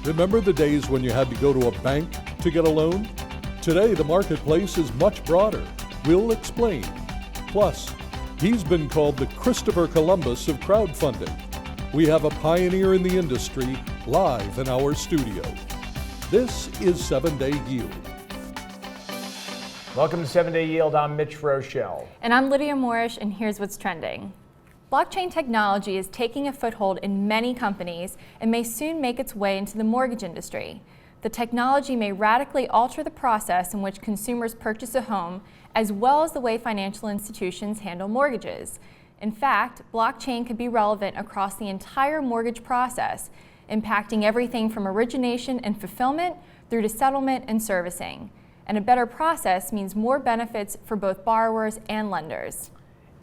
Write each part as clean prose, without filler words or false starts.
Remember the days when you had to go to a bank to get a loan? Today, the marketplace is much broader. We'll explain. Plus, he's been called the Christopher Columbus of crowdfunding. We have a pioneer in the industry live in our studio. This is 7-Day Yield. Welcome to 7-Day Yield. I'm Mitch Rochelle. And I'm Lydia Moorish, and here's what's trending. Blockchain technology is taking a foothold in many companies and may soon make its way into the mortgage industry. The technology may radically alter the process in which consumers purchase a home, as well as the way financial institutions handle mortgages. In fact, blockchain could be relevant across the entire mortgage process, impacting everything from origination and fulfillment through to settlement and servicing. And a better process means more benefits for both borrowers and lenders.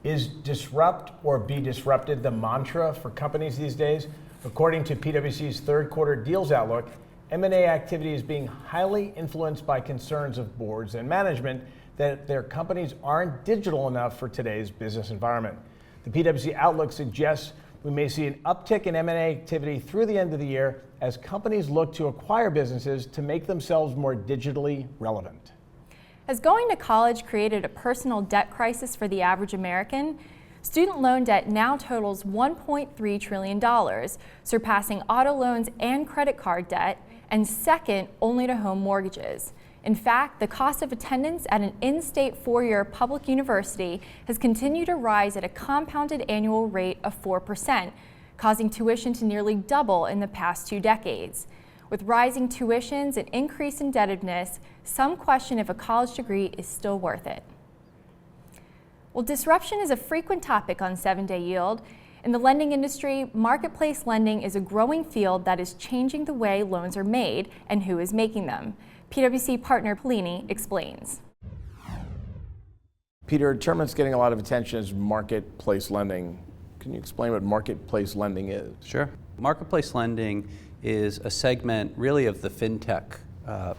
Is disrupt or be disrupted the mantra for companies these days? According to PwC's third quarter deals outlook, M&A activity is being highly influenced by concerns of boards and management that their companies aren't digital enough for today's business environment. The PwC outlook suggests we may see an uptick in M&A activity through the end of the year as companies look to acquire businesses to make themselves more digitally relevant. Has going to college created a personal debt crisis for the average American? Student loan debt now totals $1.3 trillion, surpassing auto loans and credit card debt, and second only to home mortgages. In fact, the cost of attendance at an in-state four-year public university has continued to rise at a compounded annual rate of 4%, causing tuition to nearly double in the past 2 decades. With rising tuitions and increased indebtedness, some question if a college degree is still worth it. Well, disruption is a frequent topic on 7-Day Yield. In the lending industry, marketplace lending is a growing field that is changing the way loans are made and who is making them. PwC partner Pollini explains. Peter, a term that's getting a lot of attention is marketplace lending. Can you explain what marketplace lending is? Sure. Marketplace lending is a segment really of the fintech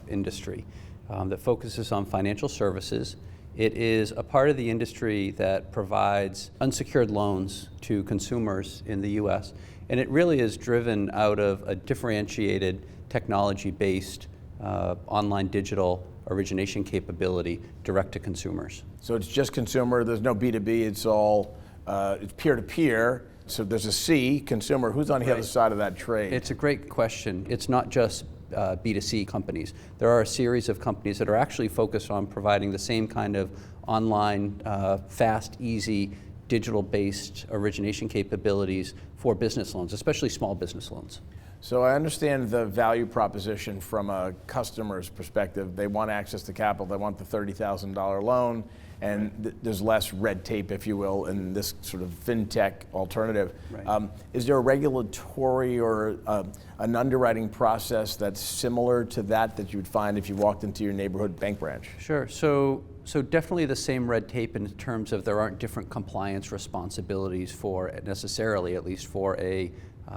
industry that focuses on financial services. It is a part of the industry that provides unsecured loans to consumers in the US, and it really is driven out of a differentiated technology-based online digital origination capability direct to consumers. So it's just consumer, there's no B2B, it's all it's peer-to-peer. So there's a C, consumer. Who's on the other side of that trade? It's a great question. It's not just B2C companies. There are a series of companies that are actually focused on providing the same kind of online, fast, easy, digital-based origination capabilities for business loans, especially small business loans. So I understand the value proposition from a customer's perspective. They want access to capital. They want the $30,000 loan, and there's less red tape, if you will, in this sort of fintech alternative. Right. Is there a regulatory or an underwriting process that's similar to that you would find if you walked into your neighborhood bank branch? Sure. So definitely the same red tape in terms of there aren't different compliance responsibilities for necessarily, at least for a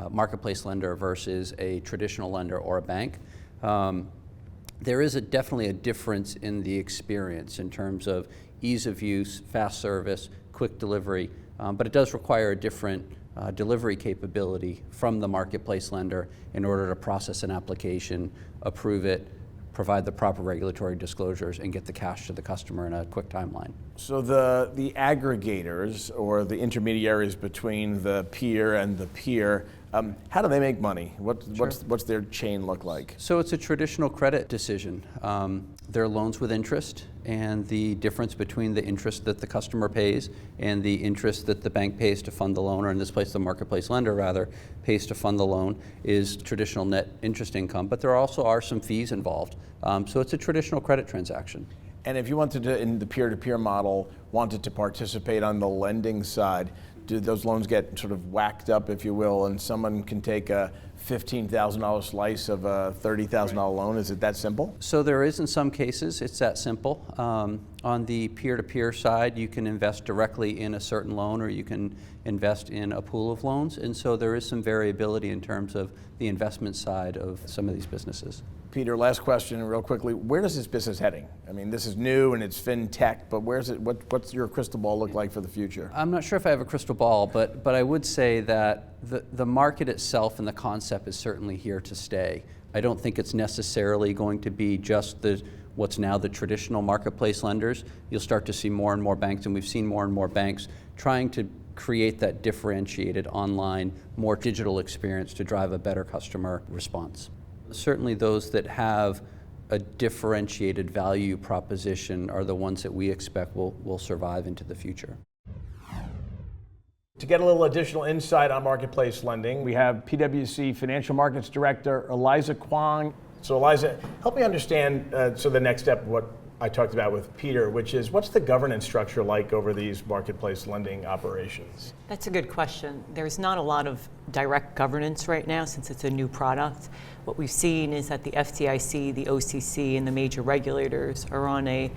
marketplace lender versus a traditional lender or a bank. There is definitely a difference in the experience in terms of ease of use, fast service, quick delivery, but it does require a different delivery capability from the marketplace lender in order to process an application, approve it, provide the proper regulatory disclosures, and get the cash to the customer in a quick timeline. So the aggregators or the intermediaries between the peer and the peer, how do they make money? What's their chain look like? So it's a traditional credit decision. There are loans with interest, and the difference between the interest that the customer pays and the interest that the bank pays to fund the loan, or in this case the marketplace lender rather, pays to fund the loan, is traditional net interest income, but there also are some fees involved. So it's a traditional credit transaction. And if you wanted to, in the peer-to-peer model, wanted to participate on the lending side, do those loans get sort of whacked up, if you will, and someone can take a $15,000 slice of a $30,000 loan? Is it that simple? So there is in some cases, it's that simple. On the peer-to-peer side, you can invest directly in a certain loan, or you can invest in a pool of loans. And so there is some variability in terms of the investment side of some of these businesses. Peter, last question real quickly. Where does this business heading? I mean, this is new and it's fintech, but where's it? What's your crystal ball look like for the future? I'm not sure if I have a crystal ball, but I would say that the market itself and the concept is certainly here to stay. I don't think it's necessarily going to be just what's now the traditional marketplace lenders. You'll start to see more and more banks, and we've seen more and more banks trying to create that differentiated online, more digital experience to drive a better customer response. Certainly those that have a differentiated value proposition are the ones that we expect will survive into the future. To get a little additional insight on marketplace lending, we have PwC Financial Markets Director Eliza Kwong. So Eliza, help me understand the next step, what I talked about with Peter, which is what's the governance structure like over these marketplace lending operations? That's a good question. There's not a lot of direct governance right now since it's a new product. What we've seen is that the FDIC, the OCC, and the major regulators are on a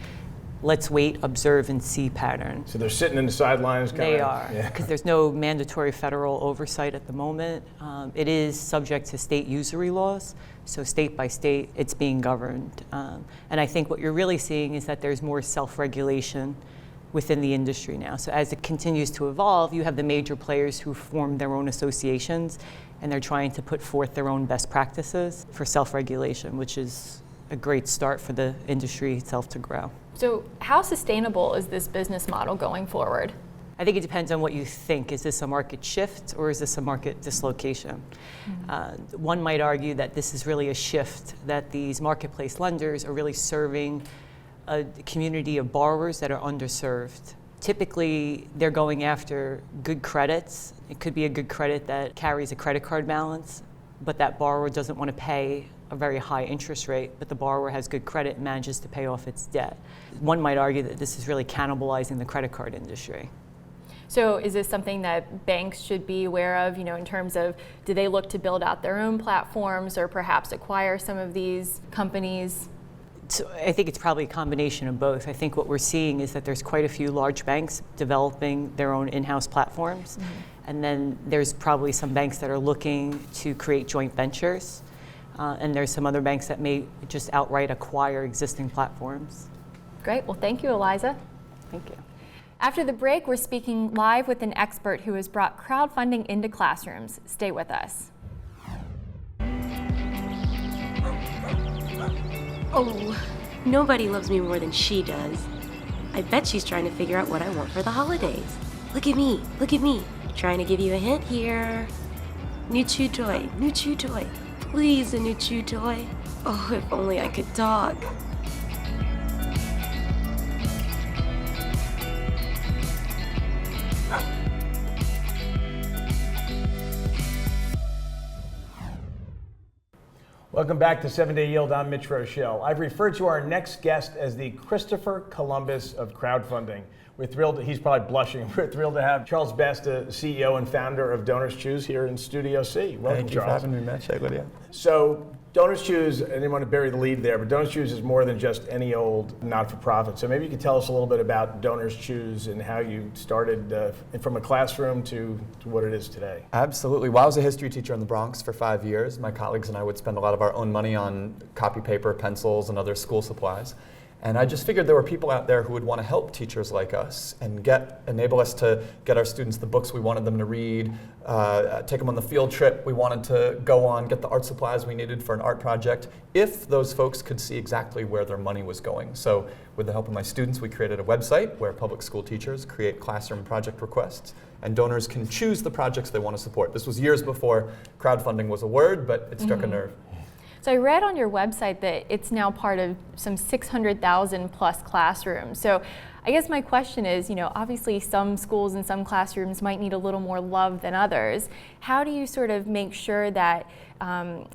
let's wait, observe, and see pattern. So they're sitting in the sidelines? They are, because there's no mandatory federal oversight at the moment. It is subject to state usury laws, so state by state, it's being governed. And I think what you're really seeing is that there's more self-regulation within the industry now. So as it continues to evolve, you have the major players who form their own associations, and they're trying to put forth their own best practices for self-regulation, which is a great start for the industry itself to grow. So how sustainable is this business model going forward? I think it depends on what you think. Is this a market shift or is this a market dislocation? Mm-hmm. One might argue that this is really a shift, that these marketplace lenders are really serving a community of borrowers that are underserved. Typically, they're going after good credits. It could be a good credit that carries a credit card balance, but that borrower doesn't want to pay a very high interest rate, but the borrower has good credit and manages to pay off its debt. One might argue that this is really cannibalizing the credit card industry. So is this something that banks should be aware of, in terms of, do they look to build out their own platforms or perhaps acquire some of these companies? So I think it's probably a combination of both. I think what we're seeing is that there's quite a few large banks developing their own in-house platforms. Mm-hmm. And then there's probably some banks that are looking to create joint ventures. And there's some other banks that may just outright acquire existing platforms. Great. Well, thank you, Eliza. Thank you. After the break, we're speaking live with an expert who has brought crowdfunding into classrooms. Stay with us. Oh, nobody loves me more than she does. I bet she's trying to figure out what I want for the holidays. Look at me, trying to give you a hint here. New chew toy, Please, a new chew toy. Oh, if only I could talk. Welcome back to 7-Day Yield. I'm Mitch Rochelle. I've referred to our next guest as the Christopher Columbus of crowdfunding. We're thrilled, he's probably blushing, we're thrilled to have Charles Best, CEO and founder of Donors Choose, here in Studio C. Welcome, Thank you Charles. for having me, Mitch. Hey, Lydia. So, Donors Choose, I didn't want to bury the lead there, but Donors Choose is more than just any old not-for-profit. So maybe you could tell us a little bit about Donors Choose and how you started from a classroom to what it is today. Absolutely. Well, I was a history teacher in the Bronx for 5 years. My colleagues and I would spend a lot of our own money on copy paper, pencils, and other school supplies. And I just figured there were people out there who would want to help teachers like us and enable us to get our students the books we wanted them to read, take them on the field trip we wanted to go on, get the art supplies we needed for an art project, if those folks could see exactly where their money was going. So with the help of my students, we created a website where public school teachers create classroom project requests, and donors can choose the projects they want to support. This was years before crowdfunding was a word, but it struck a nerve. So I read on your website that it's now part of some 600,000 plus classrooms. So I guess my question is, obviously some schools and some classrooms might need a little more love than others. How do you sort of make sure that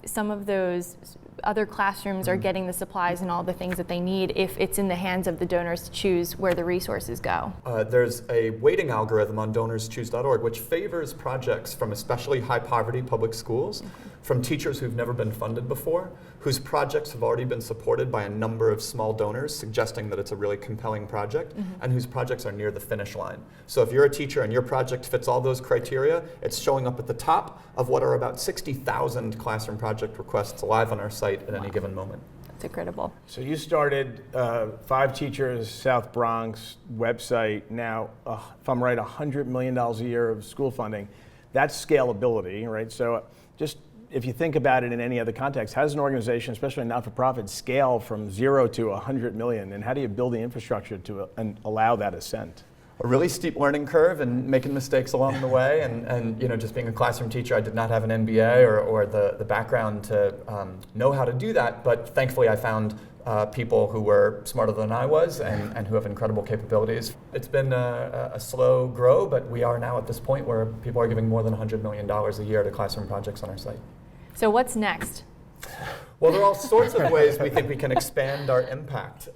some of those other classrooms are getting the supplies and all the things that they need if it's in the hands of the donors to choose where the resources go? There's a weighting algorithm on donorschoose.org which favors projects from especially high poverty public schools, from teachers who've never been funded before, whose projects have already been supported by a number of small donors, suggesting that it's a really compelling project, and whose projects are near the finish line. So if you're a teacher and your project fits all those criteria, it's showing up at the top of what are about 60,000 classroom project requests live on our site at any given moment. That's incredible. So you started 5 Teachers, South Bronx website. Now, if I'm right, $100 million a year of school funding. That's scalability, right? So just if you think about it in any other context, how does an organization, especially a not-for-profit, scale from 0 to 100 million? And how do you build the infrastructure to allow that ascent? A really steep learning curve and making mistakes along the way, and just being a classroom teacher, I did not have an MBA or the background to know how to do that, but thankfully I found people who were smarter than I was and who have incredible capabilities. It's been a slow grow, but we are now at this point where people are giving more than $100 million a year to classroom projects on our site. So what's next? Well, there are all sorts of ways we think we can expand our impact.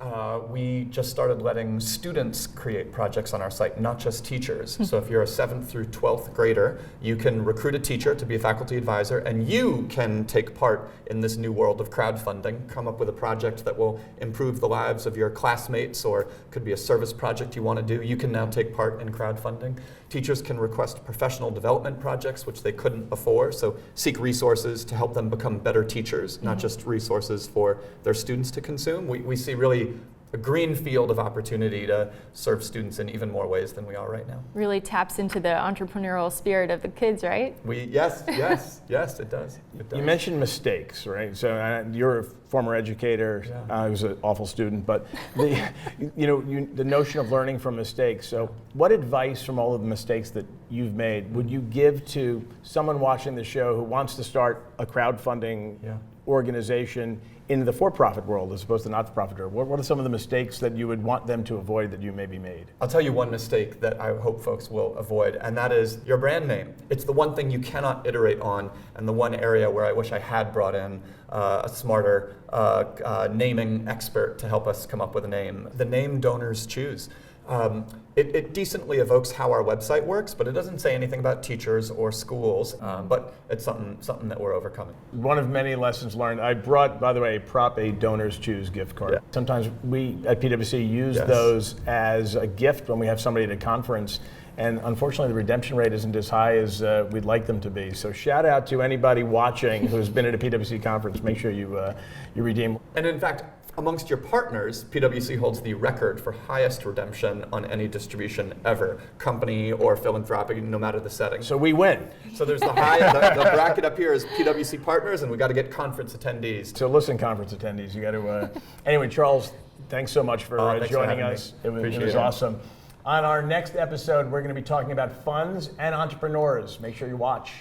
We just started letting students create projects on our site, not just teachers. So if you're a 7th through 12th grader, you can recruit a teacher to be a faculty advisor, and you can take part in this new world of crowdfunding, come up with a project that will improve the lives of your classmates, or could be a service project you want to do. You can now take part in crowdfunding. Teachers can request professional development projects, which they couldn't before, so seek resources to help them become better teachers, not just resources for their students to consume. We see really a green field of opportunity to serve students in even more ways than we are right now. Really taps into the entrepreneurial spirit of the kids, right? Yes, it does. You mentioned mistakes, right? So you're a former educator. Yeah. I was an awful student, but the notion of learning from mistakes. So, what advice from all of the mistakes that you've made would you give to someone watching the show who wants to start a crowdfunding organization in the for-profit world as opposed to not-for-profit world? What are some of the mistakes that you would want them to avoid that you maybe made? I'll tell you one mistake that I hope folks will avoid, and that is your brand name. It's the one thing you cannot iterate on, and the one area where I wish I had brought in a smarter naming expert to help us come up with a name. The name donors choose. It decently evokes how our website works, but it doesn't say anything about teachers or schools, but it's something that we're overcoming. One of many lessons learned. I brought, by the way, a donors choose gift card. Yeah. Sometimes we at PwC use those as a gift when we have somebody at a conference, and unfortunately the redemption rate isn't as high as we'd like them to be. So shout out to anybody watching who's been at a PwC conference. Make sure you redeem. And in fact, amongst your partners, PwC holds the record for highest redemption on any distribution ever, company or philanthropic, no matter the setting. So we win. So there's the bracket up here is PwC partners, and we got to get conference attendees. So listen, conference attendees, you got to. Anyway, Charles, thanks so much for joining us. It was awesome. On our next episode, we're going to be talking about funds and entrepreneurs. Make sure you watch.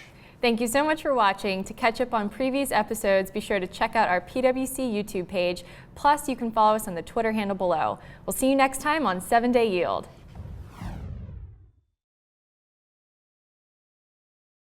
Thank you so much for watching. To catch up on previous episodes, be sure to check out our PwC YouTube page. Plus, you can follow us on the Twitter handle below. We'll see you next time on 7 Day Yield.